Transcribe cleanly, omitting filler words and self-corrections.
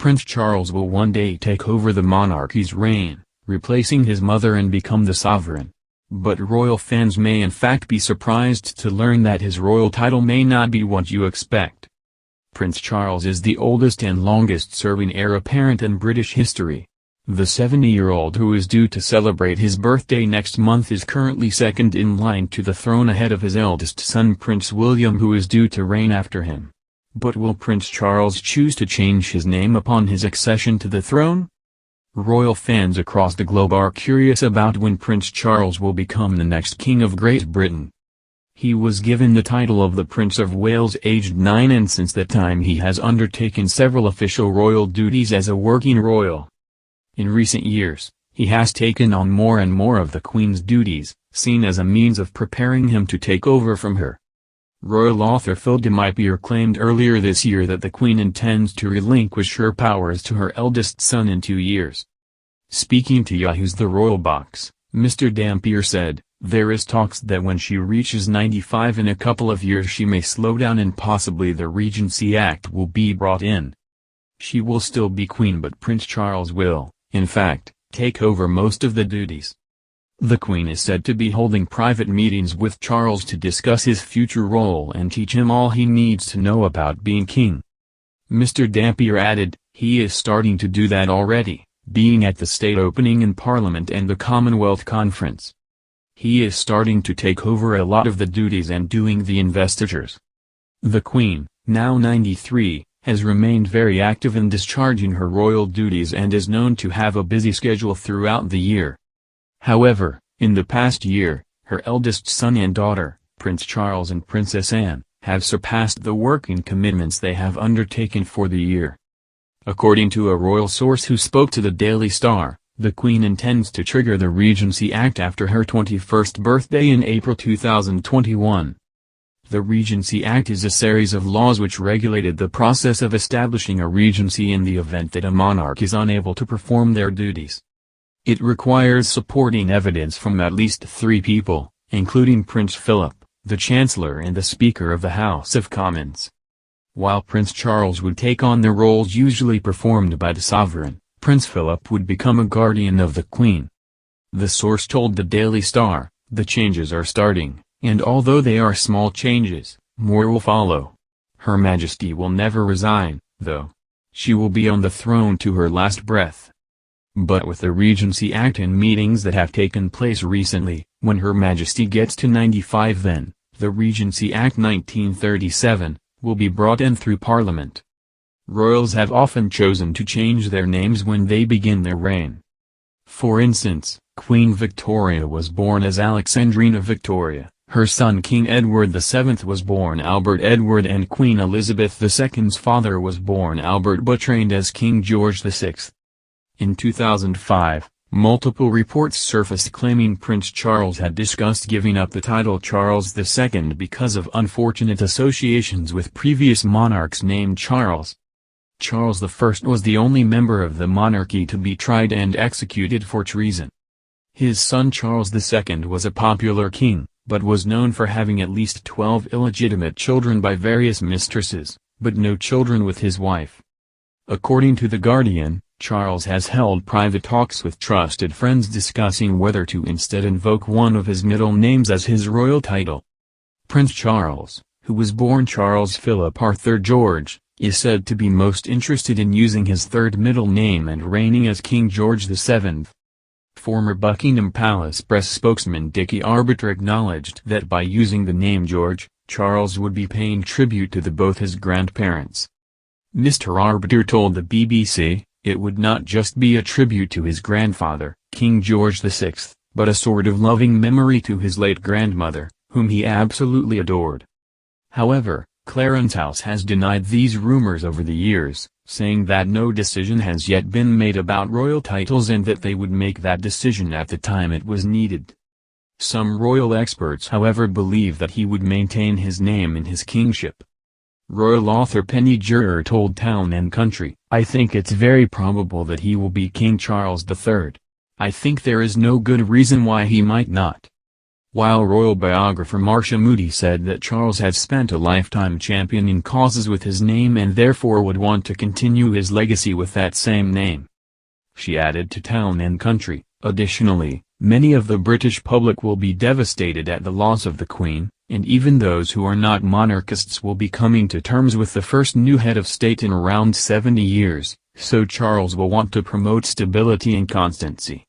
Prince Charles will one day take over the monarchy's reign, replacing his mother and become the sovereign. But royal fans may in fact be surprised to learn that his royal title may not be what you expect. Prince Charles is the oldest and longest-serving heir apparent in British history. The 70-year-old who is due to celebrate his birthday next month is currently second in line to the throne ahead of his eldest son Prince William, who is due to reign after him. But will Prince Charles choose to change his name upon his accession to the throne? Royal fans across the globe are curious about when Prince Charles will become the next King of Great Britain. He was given the title of the Prince of Wales aged 9, and since that time he has undertaken several official royal duties as a working royal. In recent years, he has taken on more and more of the Queen's duties, seen as a means of preparing him to take over from her. Royal author Phil Demipier claimed earlier this year that the Queen intends to relinquish her powers to her eldest son in 2 years. Speaking to Yahoo's The Royal Box, Mr. Dampier said, "There is talks that when she reaches 95 in a couple of years she may slow down and possibly the Regency Act will be brought in. She will still be Queen, but Prince Charles will, in fact, take over most of the duties." The Queen is said to be holding private meetings with Charles to discuss his future role and teach him all he needs to know about being king. Mr. Dampier added, "He is starting to do that already, being at the state opening in Parliament and the Commonwealth Conference. He is starting to take over a lot of the duties and doing the investitures." The Queen, now 93, has remained very active in discharging her royal duties and is known to have a busy schedule throughout the year. However, in the past year, her eldest son and daughter, Prince Charles and Princess Anne, have surpassed the working commitments they have undertaken for the year. According to a royal source who spoke to the Daily Star, the Queen intends to trigger the Regency Act after her 21st birthday in April 2021. The Regency Act is a series of laws which regulated the process of establishing a regency in the event that a monarch is unable to perform their duties. It requires supporting evidence from at least 3 people, including Prince Philip, the Chancellor and the Speaker of the House of Commons. While Prince Charles would take on the roles usually performed by the sovereign, Prince Philip would become a guardian of the Queen. The source told the Daily Star, "The changes are starting, and although they are small changes, more will follow. Her Majesty will never resign, though. She will be on the throne to her last breath." But with the Regency Act and meetings that have taken place recently, when Her Majesty gets to 95 then, the Regency Act 1937, will be brought in through Parliament. Royals have often chosen to change their names when they begin their reign. For instance, Queen Victoria was born as Alexandrina Victoria, her son King Edward VII was born Albert Edward, and Queen Elizabeth II's father was born Albert but trained as King George VI. In 2005, multiple reports surfaced claiming Prince Charles had discussed giving up the title Charles II because of unfortunate associations with previous monarchs named Charles. Charles I was the only member of the monarchy to be tried and executed for treason. His son Charles II was a popular king, but was known for having at least 12 illegitimate children by various mistresses, but no children with his wife. According to The Guardian, Charles has held private talks with trusted friends discussing whether to instead invoke one of his middle names as his royal title. Prince Charles, who was born Charles Philip Arthur George, is said to be most interested in using his third middle name and reigning as King George VII. Former Buckingham Palace press spokesman Dickie Arbiter acknowledged that by using the name George, Charles would be paying tribute to both his grandparents. Mr. Arbiter told the BBC, "It would not just be a tribute to his grandfather, King George VI, but a sort of loving memory to his late grandmother, whom he absolutely adored." However, Clarence House has denied these rumors over the years, saying that no decision has yet been made about royal titles and that they would make that decision at the time it was needed. Some royal experts however believe that he would maintain his name in his kingship. Royal author Penny Juror told Town & Country, "I think it's very probable that he will be King Charles III. I think there is no good reason why he might not." while royal biographer Marcia Moody said that Charles had spent a lifetime championing causes with his name and therefore would want to continue his legacy with that same name. She added to Town and Country, additionally, many of the British public will be devastated at the loss of the Queen, and even those who are not monarchists will be coming to terms with the first new head of state in around 70 years, so Charles will want to promote stability and constancy.